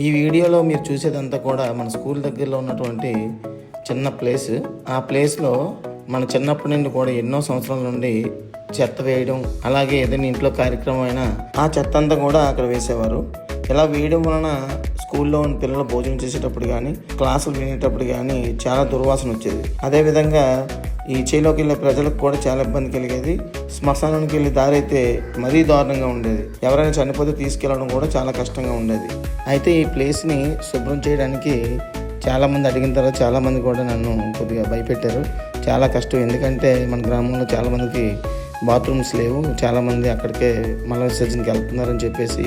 ఈ వీడియోలో మీరు చూసేదంతా కూడా మన స్కూల్ దగ్గరలో ఉన్నటువంటి చిన్న ప్లేస్. ఆ ప్లేస్లో మన చిన్నప్పటి నుండి కూడా ఎన్నో సంవత్సరాల నుండి చెత్త వేయడం, అలాగే ఏదైనా ఇంట్లో కార్యక్రమం అయినా ఆ చెత్త అంతా కూడా అక్కడ వేసేవారు. ఇలా వేయడం వలన స్కూల్లో ఉన్న పిల్లలు భోజనం చేసేటప్పుడు కానీ, క్లాసులు వినేటప్పుడు కానీ చాలా దుర్వాసన వచ్చేది. అదేవిధంగా ఈ చేలోకి వెళ్ళే ప్రజలకు కూడా చాలా ఇబ్బంది కలిగేది. శ్మశానానికి వెళ్ళే దారి అయితే మరీ దారుణంగా ఉండేది. ఎవరైనా చనిపోతే తీసుకెళ్ళడం కూడా చాలా కష్టంగా ఉండేది. అయితే ఈ ప్లేస్ని శుభ్రం చేయడానికి చాలామంది అడిగిన తర్వాత చాలామంది కూడా నన్ను కొద్దిగా భయపెట్టారు. చాలా కష్టం, ఎందుకంటే మన గ్రామంలో చాలామందికి బాత్రూమ్స్ లేవు, చాలామంది అక్కడికే మల విసర్జనకి వెళ్తున్నారని చెప్పేసి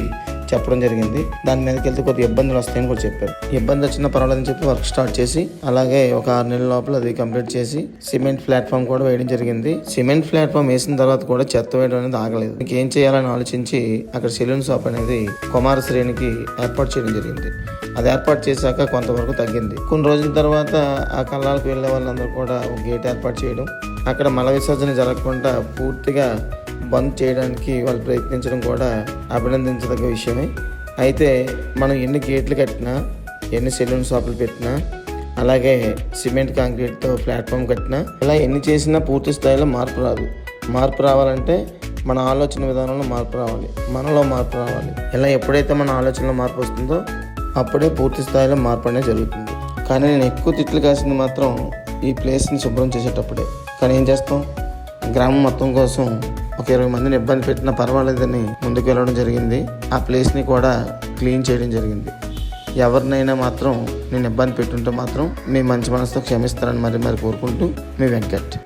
చెప్పడం జరిగింది. దాని మీదకి వెళ్తే కొద్దిగా ఇబ్బందులు వస్తాయని కూడా చెప్పారు. ఇబ్బంది వచ్చినా పర్వాలేదని చెప్పి వర్క్ స్టార్ట్ చేసి, అలాగే ఒక 6 నెలల లోపల అది కంప్లీట్ చేసి సిమెంట్ ప్లాట్ఫామ్ కూడా వేయడం జరిగింది. సిమెంట్ ప్లాట్ఫామ్ వేసిన తర్వాత కూడా చెత్త వేయడం అనేది ఆగలేదు. ఏం చేయాలని ఆలోచించి అక్కడ సెలూన్ షాప్ అనేది కుమార శ్రేణికి ఏర్పాటు చేయడం జరిగింది. అది ఏర్పాటు చేశాక కొంతవరకు తగ్గింది. కొన్ని రోజుల తర్వాత ఆ కళ్ళాలకు వెళ్ళే వాళ్ళందరూ కూడా ఒక గేట్ ఏర్పాటు చేయడం, అక్కడ మల విసర్జన జరగకుండా పూర్తిగా బంద్ చేయడానికి వాళ్ళు ప్రయత్నించడం కూడా అభినందించదగ్గ విషయమే. అయితే మనం ఎన్ని గేట్లు కట్టినా, ఎన్ని సెలూన్ షాపులు పెట్టినా, అలాగే సిమెంట్ కాంక్రీట్తో ప్లాట్ఫామ్ కట్టినా, ఇలా ఎన్ని చేసినా పూర్తి స్థాయిలో మార్పు రాదు. మార్పు రావాలంటే మన ఆలోచన విధానంలో మార్పు రావాలి, మనలో మార్పు రావాలి. ఇలా ఎప్పుడైతే మన ఆలోచనలో మార్పు వస్తుందో అప్పుడే పూర్తి స్థాయిలో మార్పు అనేది జరుగుతుంది. కానీ నేను ఎక్కువ తిట్లు కాసింది మాత్రం ఈ ప్లేస్ని శుభ్రం చేసేటప్పుడే. కానీ ఏం చేస్తాం, గ్రామం మొత్తం కోసం ఒక 20 మందిని ఇబ్బంది పెట్టినా పర్వాలేదని ముందుకు వెళ్ళడం జరిగింది. ఆ ప్లేస్ని కూడా క్లీన్ చేయడం జరిగింది. ఎవరినైనా మాత్రం నేను ఇబ్బంది పెట్టుంటే మాత్రం మీ మంచి మనసుతో క్షమిస్తారని మరి కోరుకుంటూ, మీ వెంకట్.